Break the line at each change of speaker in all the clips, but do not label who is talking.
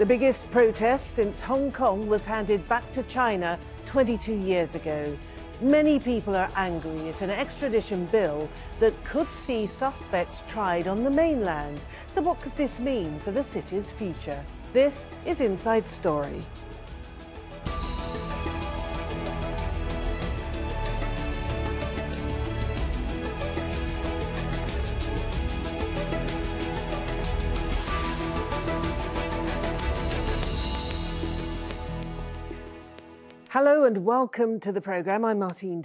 The biggest protest since Hong Kong was handed back to China 22 years ago. Many people are angry at an extradition bill that could see suspects tried on the mainland. So what could this mean for the city's future? This is Inside Story. Hello and welcome to the programme. I'm Martine.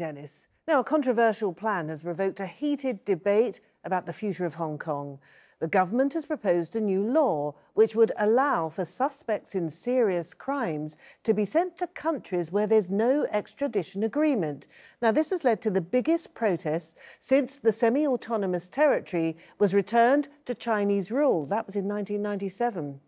Now, a controversial plan has provoked a heated debate about the future of Hong Kong. The government has proposed a new law which would allow for suspects in serious crimes to be sent to countries where there's no extradition agreement. Now, this has led to the biggest protests since the semi-autonomous territory was returned to Chinese rule. That was in 1997.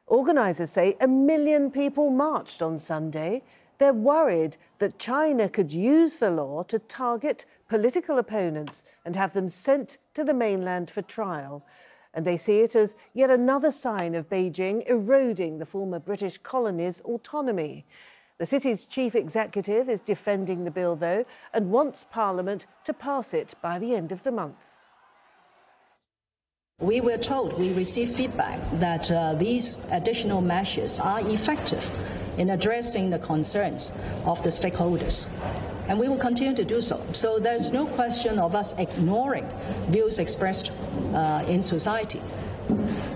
Organisers say 1 million people marched on Sunday. They're worried that China could use the law to target political opponents and have them sent to the mainland for trial. And they see it as yet another sign of Beijing eroding the former British colony's autonomy. The city's chief executive is defending the bill, though, and wants Parliament to pass it by the end of the month.
We were told, we received feedback that these additional measures are effective in addressing the concerns of the stakeholders. And we will continue to do so. So there's no question of us ignoring views expressed in society.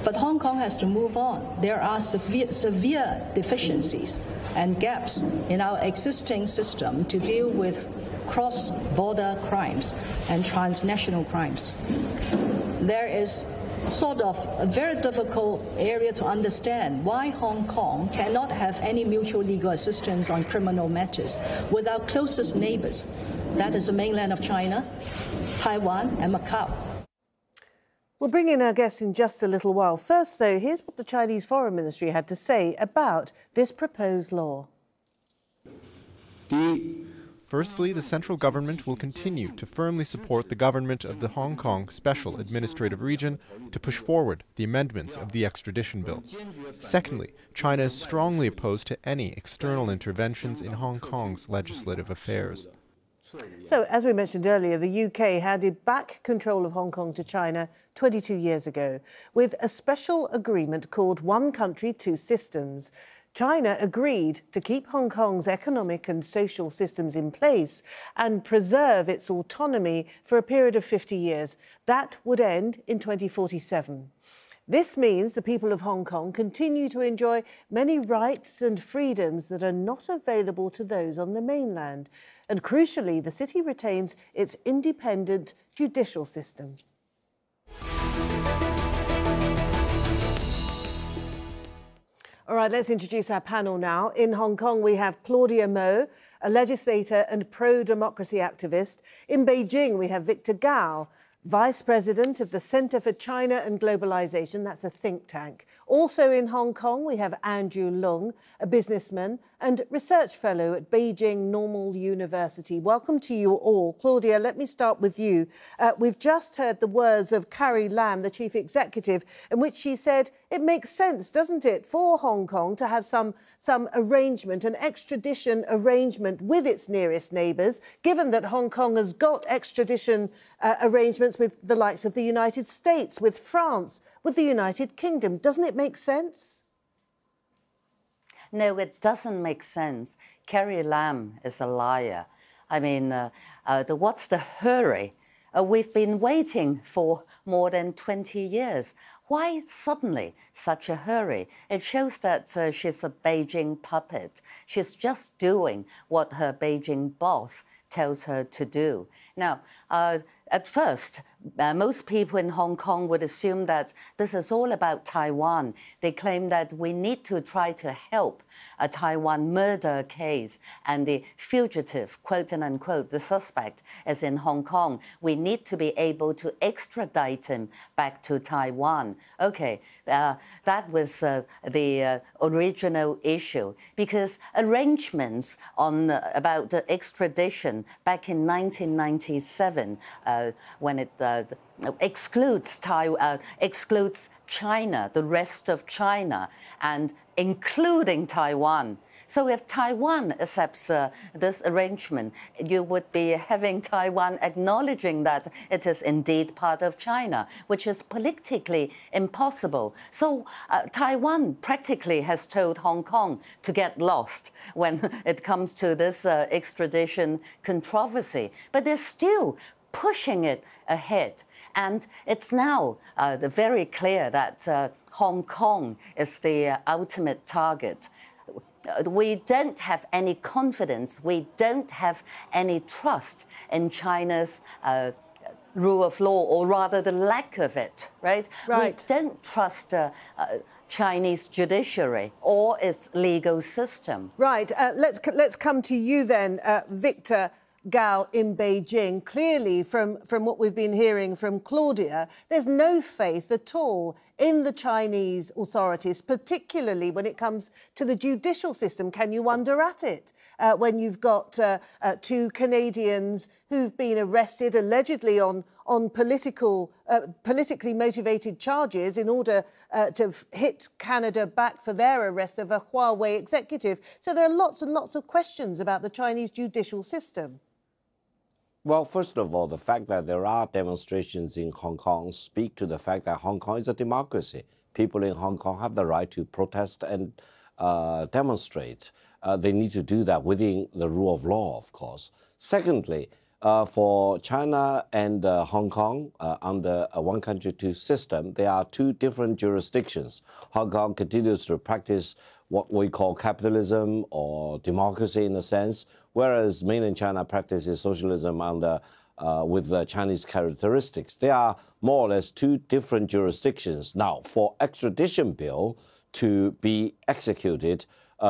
But Hong Kong has to move on. There are severe deficiencies and gaps in our existing system to deal with cross-border crimes and transnational crimes. There is sort of a very difficult area to understand why Hong Kong cannot have any mutual legal assistance on criminal matters with our closest neighbours. That is the mainland of China, Taiwan and Macau.
We'll bring in our guests in just a little while. First, though, here's what the Chinese Foreign Ministry had to say about this proposed law.
Firstly, the central government will continue to firmly support the government of the Hong Kong Special Administrative Region to push forward the amendments of the extradition bill. Secondly, China is strongly opposed to any external interventions in Hong Kong's legislative affairs.
So, as we mentioned earlier, the UK handed back control of Hong Kong to China 22 years ago with a special agreement called One Country, Two Systems. China agreed to keep Hong Kong's economic and social systems in place and preserve its autonomy for a period of 50 years. That would end in 2047. This means the people of Hong Kong continue to enjoy many rights and freedoms that are not available to those on the mainland. And crucially, the city retains its independent judicial system. All right, let's introduce our panel now. In Hong Kong, we have Claudia Mo, a legislator and pro-democracy activist. In Beijing, we have Victor Gao, Vice President of the Centre for China and Globalisation. That's a think tank. Also in Hong Kong, we have Andrew Leung, a businessman and research fellow at Beijing Normal University. Welcome to you all. Claudia, let me start with you. We've just heard the words of Carrie Lam, the chief executive, in which she said it makes sense, doesn't it, for Hong Kong to have some arrangement, an extradition arrangement with its nearest neighbours, given that Hong Kong has got extradition arrangements with the likes of the United States, with France, with the United Kingdom. Doesn't it make sense?
No, it doesn't make sense. Carrie Lam is a liar. I mean, what's the hurry? We've been waiting for more than 20 years. Why suddenly such a hurry? It shows that she's a Beijing puppet. She's just doing what her Beijing boss tells her to do. Now, at first, most people in Hong Kong would assume that this is all about Taiwan. They claim that we need to try to help a Taiwan murder case and the fugitive, quote and unquote, the suspect is in Hong Kong. We need to be able to extradite him back to Taiwan. Okay, that was the original issue, because arrangements about extradition back in 1997, when excludes China, the rest of China, and including Taiwan. So if Taiwan accepts this arrangement, you would be having Taiwan acknowledging that it is indeed part of China, which is politically impossible. So Taiwan practically has told Hong Kong to get lost when it comes to this extradition controversy. But they're still pushing it ahead. And it's now very clear that Hong Kong is the ultimate target. We don't have any confidence, we don't have any trust in China's rule of law, or rather the lack of it, right? We don't trust Chinese judiciary or its legal system.
Right. Let's come to you then, Victor Gao in Beijing. Clearly, from what we've been hearing from Claudia, there's no faith at all in the Chinese authorities, particularly when it comes to the judicial system. Can you wonder at it when you've got two Canadians who've been arrested allegedly on politically motivated charges in order to hit Canada back for their arrest of a Huawei executive? So there are lots and lots of questions about the Chinese judicial system.
Well, first of all, the fact that there are demonstrations in Hong Kong speak to the fact that Hong Kong is a democracy. People in Hong Kong have the right to protest and demonstrate. They need to do that within the rule of law, of course. Secondly, for China and Hong Kong, under a one country, two system, there are two different jurisdictions. Hong Kong continues to practice what we call capitalism or democracy in a sense, whereas mainland China practices socialism under with Chinese characteristics. They are more or less two different jurisdictions. Now, for extradition bill to be executed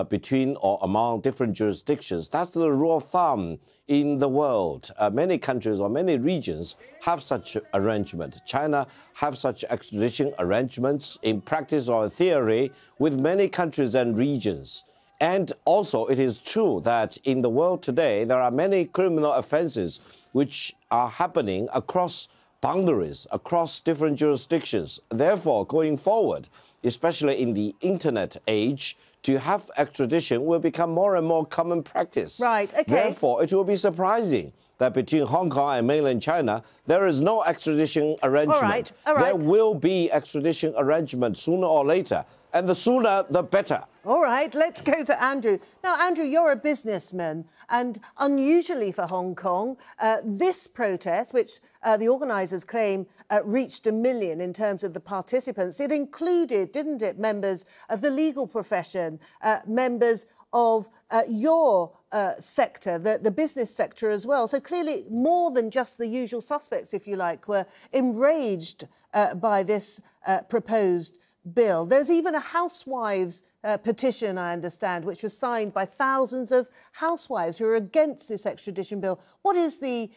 between or among different jurisdictions, that's the rule of thumb in the world. Many countries or many regions have such arrangement. China have such extradition arrangements in practice or theory with many countries and regions. And also, it is true that in the world today, there are many criminal offenses which are happening across boundaries, across different jurisdictions. Therefore, going forward, especially in the internet age, to have extradition will become more and more common practice.
Right, okay.
Therefore, it will be surprising that between Hong Kong and mainland China, there is no extradition arrangement.
All right.
There will be extradition arrangement sooner or later, and the sooner, the better.
All right, let's go to Andrew. Now, Andrew, you're a businessman, and unusually for Hong Kong, this protest, which the organisers claim reached 1 million in terms of the participants, it included, didn't it, members of the legal profession, members of your sector, the business sector as well. So clearly more than just the usual suspects, if you like, were enraged by this proposed bill. There's even a housewives petition, I understand, which was signed by thousands of housewives who are against this extradition bill. What is the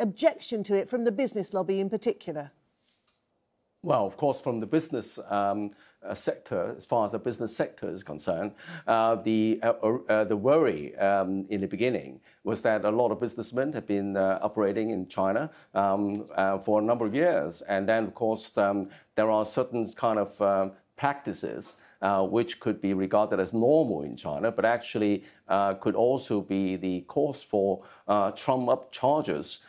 objection to it from the business lobby in particular?
Well, of course, from the business sector, as far as the business sector is concerned, the worry in the beginning was that a lot of businessmen have been operating in China for a number of years. And then, of course, there are certain kind of practices which could be regarded as normal in China, but actually could also be the cause for trump-up charges.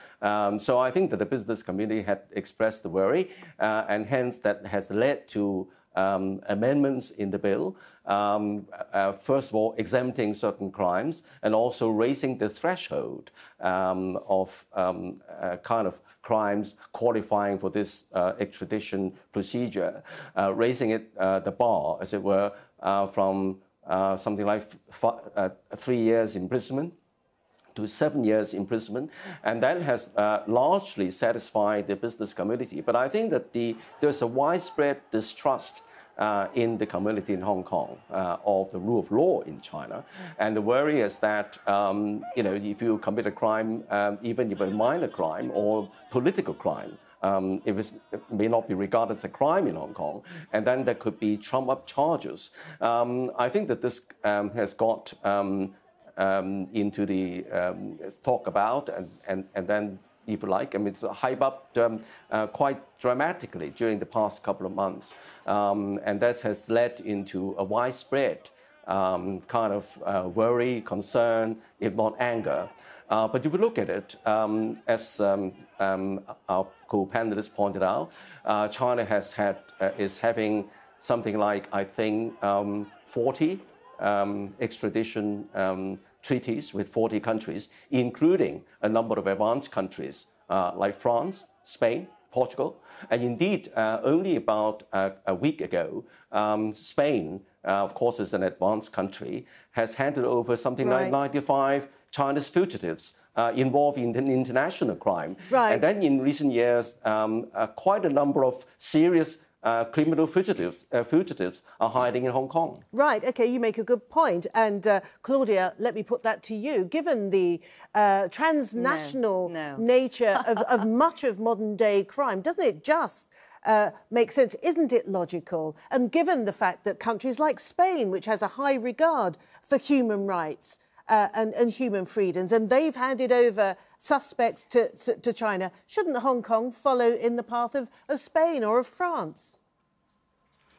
So I think that the business community had expressed the worry, and hence that has led to amendments in the bill. First of all, exempting certain crimes and also raising the threshold of kind of crimes qualifying for this extradition procedure, raising it, the bar, as it were, from something like 3 years imprisonment to 7 years imprisonment, and that has largely satisfied the business community. But I think that there's a widespread distrust in the community in Hong Kong of the rule of law in China, and the worry is that if you commit a crime, even if a minor crime or political crime, it may not be regarded as a crime in Hong Kong, and then there could be trump-up charges. I think that this has got into the talk about and then if you like. I mean, it's hyped up quite dramatically during the past couple of months. And that has led into a widespread kind of worry, concern, if not anger. But if you look at it, as our co-panelists pointed out, China is having something like, I think, 40 extradition treaties with 40 countries, including a number of advanced countries like France, Spain, Portugal. And indeed, only about a week ago, Spain, of course, is an advanced country, has handed over something like 95 Chinese fugitives involved in international crime.
Right.
And then in recent years, quite a number of serious criminal fugitives are hiding in Hong Kong.
Right, OK, you make a good point. And Claudia, let me put that to you. Given the transnational nature of much of modern-day crime, doesn't it just make sense? Isn't it logical? And given the fact that countries like Spain, which has a high regard for human rights and human freedoms, and they've handed over suspects to China, shouldn't Hong Kong follow in the path of Spain or of France?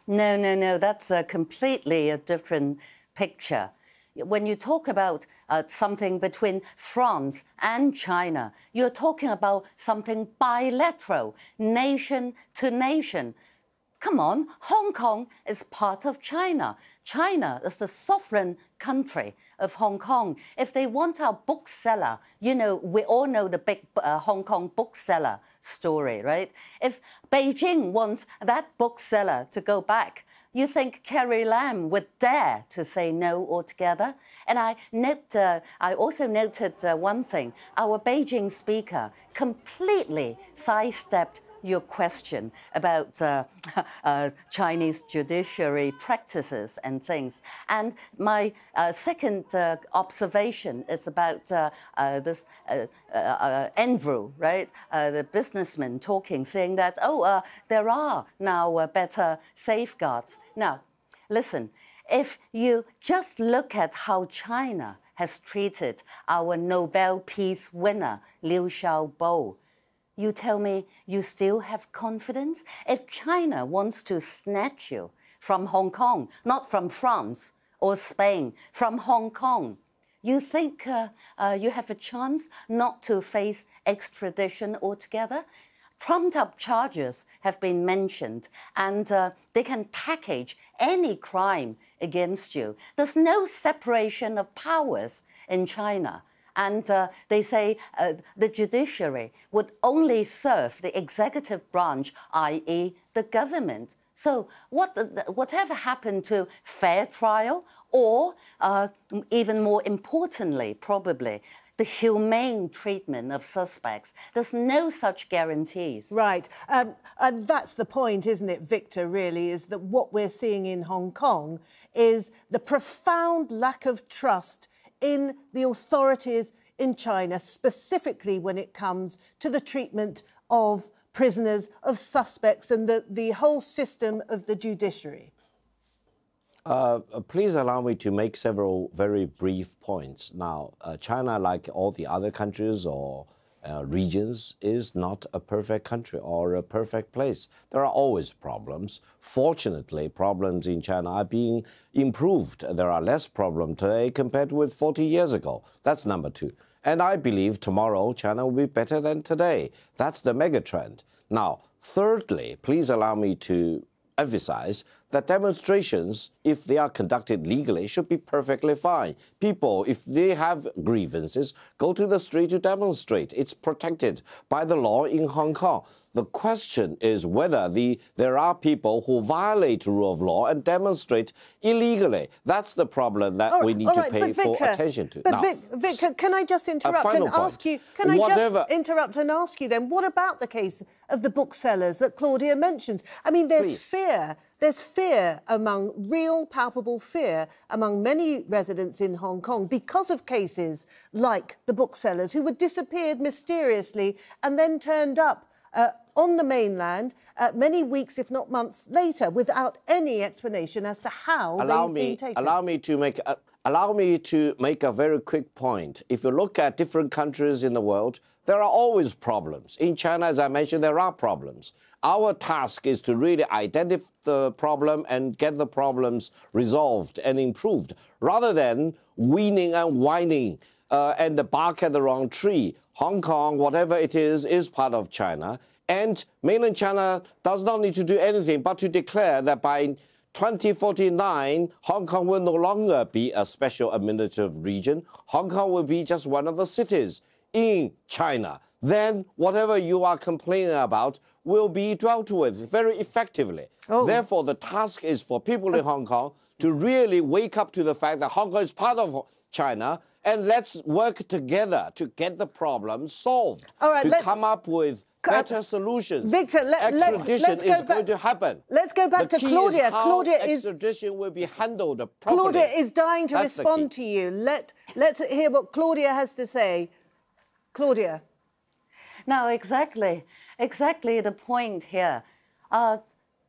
No. That's a completely different picture. When you talk about something between France and China, you're talking about something bilateral, nation to nation. Come on, Hong Kong is part of China. China is the sovereign country of Hong Kong. If they want our bookseller, you know, we all know the big Hong Kong bookseller story, right? If Beijing wants that bookseller to go back, you think Carrie Lam would dare to say no altogether? And I also noted one thing. Our Beijing speaker completely sidestepped your question about Chinese judiciary practices and things. And my second observation is about this Andrew, right? The businessman talking, saying that, there are now better safeguards. Now, listen, if you just look at how China has treated our Nobel Peace winner, Liu Xiaobo, you tell me you still have confidence? If China wants to snatch you from Hong Kong, not from France or Spain, from Hong Kong, you think you have a chance not to face extradition altogether? Trumped-up charges have been mentioned, and they can package any crime against you. There's no separation of powers in China. And they say the judiciary would only serve the executive branch, i.e. the government. So whatever happened to fair trial or, even more importantly, probably, the humane treatment of suspects? There's no such guarantees.
Right. And that's the point, isn't it, Victor, really, is that what we're seeing in Hong Kong is the profound lack of trust in the authorities in China, specifically when it comes to the treatment of prisoners, of suspects, and the whole system of the judiciary.
Please allow me to make several very brief points. Now, China, like all the other countries or regions, is not a perfect country or a perfect place. There are always problems. Fortunately, problems in China are being improved. There are less problems today compared with 40 years ago. That's number two. And I believe tomorrow China will be better than today. That's the mega trend. Now, thirdly, please allow me to emphasize that demonstrations, if they are conducted legally, should be perfectly fine. People, if they have grievances, go to the street to demonstrate. It's protected by the law in Hong Kong. The question is whether there are people who violate the rule of law and demonstrate illegally. That's the problem that we need to pay full attention to.
But Victor, can I just interrupt and ask you? Can I just interrupt and ask you then? What about the case of the booksellers that Claudia mentions? I mean, there's fear. There's fear real palpable fear among many residents in Hong Kong because of cases like the booksellers who were disappeared mysteriously and then turned up on the mainland many weeks, if not months later, without any explanation as to how they've been taken.
Allow me to make a very quick point. If you look at different countries in the world, there are always problems. In China, as I mentioned, there are problems. Our task is to really identify the problem and get the problems resolved and improved, rather than weaning and whining and bark at the wrong tree. Hong Kong, whatever it is part of China. And mainland China does not need to do anything but to declare that by 2049, Hong Kong will no longer be a special administrative region. Hong Kong will be just one of the cities in China. Then whatever you are complaining about will be dealt with very effectively. Therefore, the task is for people in Hong Kong to really wake up to the fact that Hong Kong is part of China, and let's work together to get the problem solved.
All right,
to come up with better solutions.
Victor,
extradition
let's go
is going to happen.
Let's go back to Claudia.
Claudia extradition will be handled properly.
Claudia is dying to respond to you. Let's hear what Claudia has to say. Claudia.
No, exactly the point here.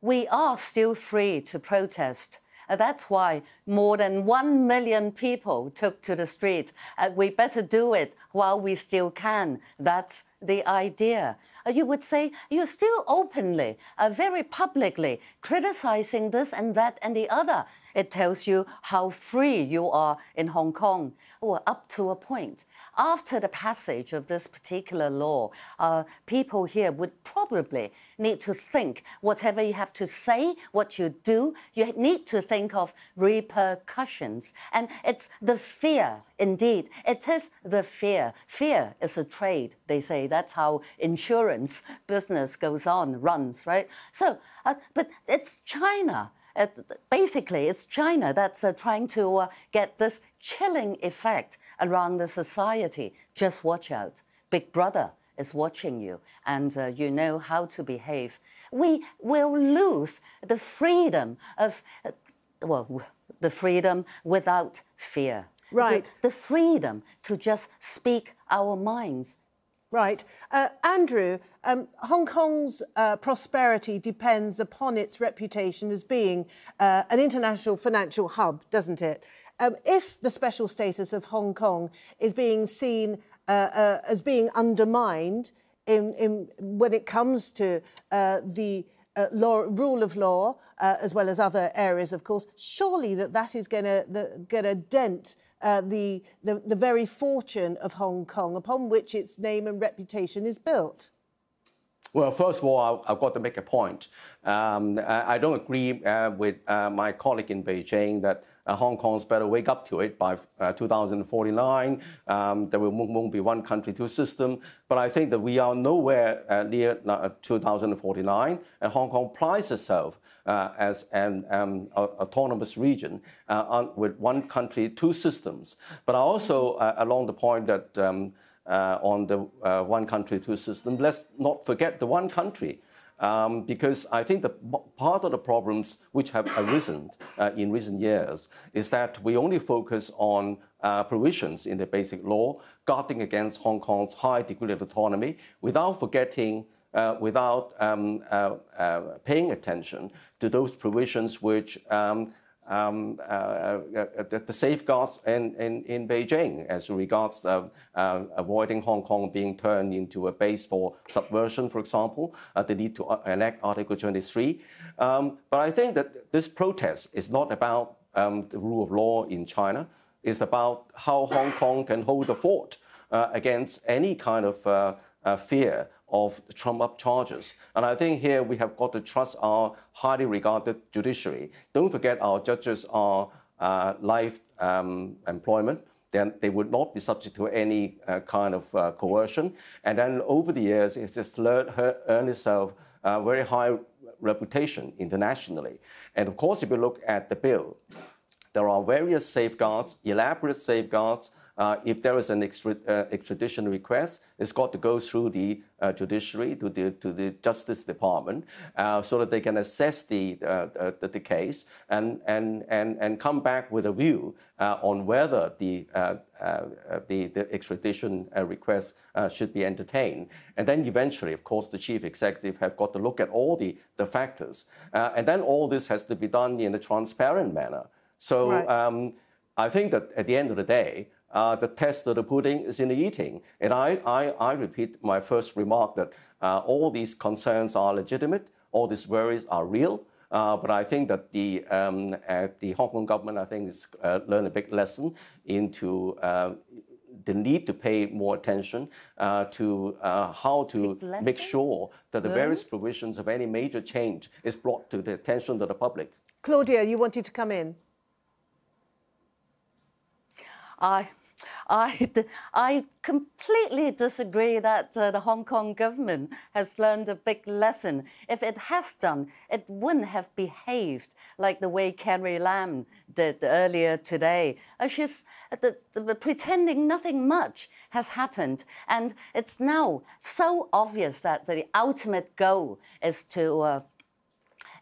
We are still free to protest. That's why more than 1 million people took to the street. We better do it while we still can. That's the idea. You would say you're still openly, very publicly criticizing this and that and the other. It tells you how free you are in Hong Kong, or up to a point. After the passage of this particular law, people here would probably need to think whatever you have to say, what you do, you need to think of repercussions. And it's the fear, indeed. It is the fear. Fear is a trade, they say. That's how insurance business goes on, runs, right? So, but it's China. Basically, it's China that's trying to get this chilling effect around the society. Just watch out. Big Brother is watching you, and you know how to behave. We will lose the freedom of, the freedom without fear.
Right.
The freedom to just speak our minds.
Right. Andrew, Hong Kong's prosperity depends upon its reputation as being an international financial hub, doesn't it? If the special status of Hong Kong is being seen as being undermined when it comes to the rule of law, as well as other areas, of course, surely that is going to dent the very fortune of Hong Kong, upon which its name and reputation is built.
Well, first of all, I've got to make a point. I don't agree with my colleague in Beijing that Hong Kong's better wake up to it by 2049. There won't be one country, two system. But I think that we are nowhere near 2049, and Hong Kong prides itself as an autonomous region with one country, two systems. But I also, along the point that on the one country, two system, let's not forget the one country. Because I think part of the problems which have arisen in recent years is that we only focus on provisions in the basic law guarding against Hong Kong's high degree of autonomy without forgetting, without paying attention to those provisions which the safeguards in Beijing as regards avoiding Hong Kong being turned into a base for subversion, for example. They need to enact Article 23. But I think that this protest is not about the rule of law in China. It's about how Hong Kong can hold the fort against any kind of fear of Trump-up charges. And I think here we have got to trust our highly regarded judiciary. Don't forget our judges are life employment. Then they would not be subject to any kind of coercion. And then over the years, it's just earned itself a very high reputation internationally. And of course, if you look at the bill, there are various safeguards, elaborate safeguards, if there is an extradition request, it's got to go through the judiciary to the Justice Department, so that they can assess the case and come back with a view on whether the extradition request should be entertained. And then eventually, of course, the chief executive have got to look at all the factors. And then all this has to be done in a transparent manner. So right. I think that at the end of the day, the test of the pudding is in the eating. And I repeat my first remark that all these concerns are legitimate, all these worries are real. But I think that the Hong Kong government, I think, has learned a big lesson into the need to pay more attention to how to make sure that the various provisions of any major change is brought to the attention of the public.
Claudia, you wanted to come in.
I completely disagree that the Hong Kong government has learned a big lesson. If it has done, it wouldn't have behaved like the way Carrie Lam did earlier today. She's pretending nothing much has happened. And it's now so obvious that the ultimate goal is to,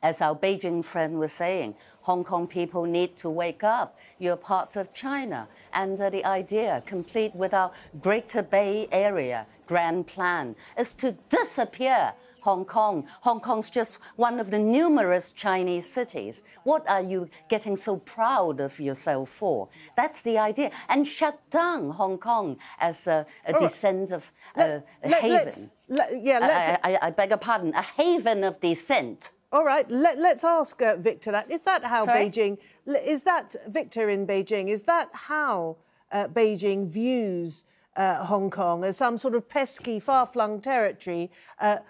as our Beijing friend was saying, Hong Kong people need to wake up. You're part of China. And the idea, complete with our Greater Bay Area grand plan, is to disappear Hong Kong. Hong Kong's just one of the numerous Chinese cities. What are you getting so proud of yourself for? That's the idea. And shut down Hong Kong as a descent of a haven. I beg your pardon, a haven of descent.
All right, let's ask Victor that. Is that how
Sorry?
Beijing, is that, Victor in Beijing, is that how Beijing views Hong Kong, as some sort of pesky, far-flung territory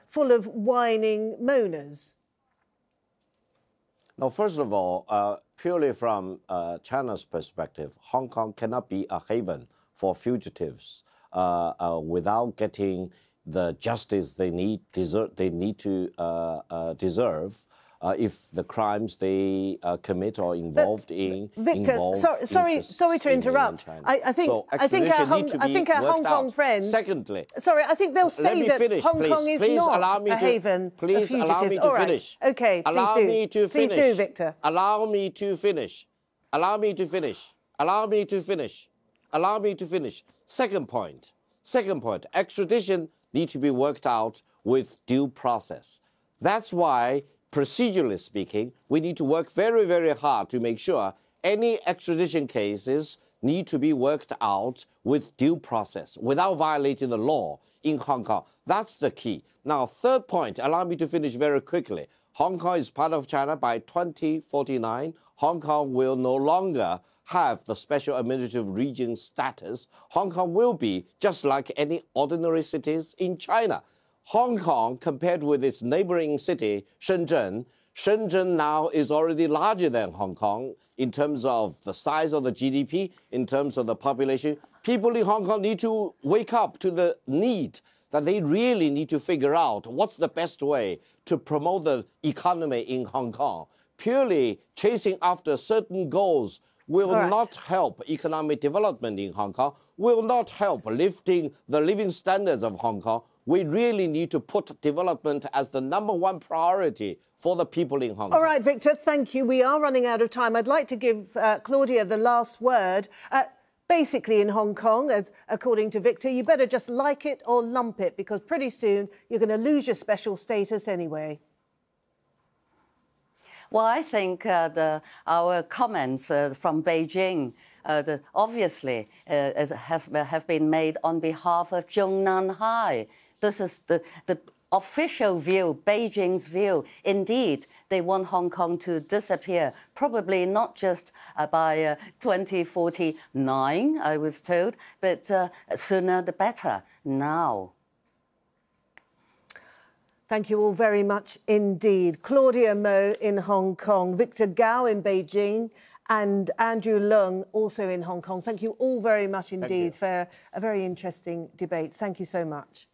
full of whining moaners?
Now, first of all, purely from China's perspective, Hong Kong cannot be a haven for fugitives without getting the justice they need to deserve if the crimes they commit or involved in.
Victor, sorry to interrupt. I think our Hong Kong friends.
Secondly,
sorry, I think they'll say that Hong Kong is not a haven of fugitives.
Please allow me to finish.
Okay,
allow me to finish.
Please do, Victor.
Allow me to finish. Allow me to finish. Allow me to finish. Allow me to finish. Second point. Extradition need to be worked out with due process. That's why, procedurally speaking, we need to work very, very hard to make sure any extradition cases need to be worked out with due process, without violating the law in Hong Kong. That's the key. Now, third point, allow me to finish very quickly. Hong Kong is part of China by 2049. Hong Kong will no longer have the special administrative region status. Hong Kong will be just like any ordinary cities in China. Hong Kong, compared with its neighboring city, Shenzhen now is already larger than Hong Kong in terms of the size of the GDP, in terms of the population. People in Hong Kong need to wake up to the need that they really need to figure out what's the best way to promote the economy in Hong Kong. Purely chasing after certain goals will not help economic development in Hong Kong, will not help lifting the living standards of Hong Kong. We really need to put development as the #1 priority for the people in Hong Kong.
All right, Victor, thank you. We are running out of time. I'd like to give Claudia the last word. Basically, in Hong Kong, as according to Victor, you better just like it or lump it, because pretty soon you're going to lose your special status anyway.
Well, I think our comments from Beijing obviously have been made on behalf of Zhongnan High. This is the official view, Beijing's view. Indeed, they want Hong Kong to disappear, probably not just by 2049, I was told, but sooner the better, now.
Thank you all very much indeed. Claudia Mo in Hong Kong, Victor Gao in Beijing, and Andrew Leung also in Hong Kong. Thank you all very much indeed for a very interesting debate. Thank you so much.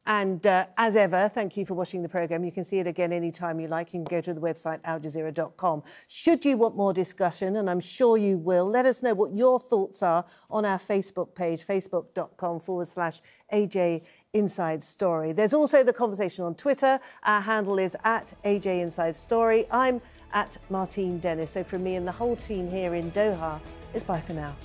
And as ever, thank you for watching the programme. You can see it again anytime you like. You can go to the website aljazeera.com. Should you want more discussion, and I'm sure you will, let us know what your thoughts are on our Facebook page, facebook.com/AJ Inside Story. There's also the conversation on Twitter. Our handle is @AJ Inside Story. I'm @Martine Dennis. So from me and the whole team here in Doha, it's bye for now.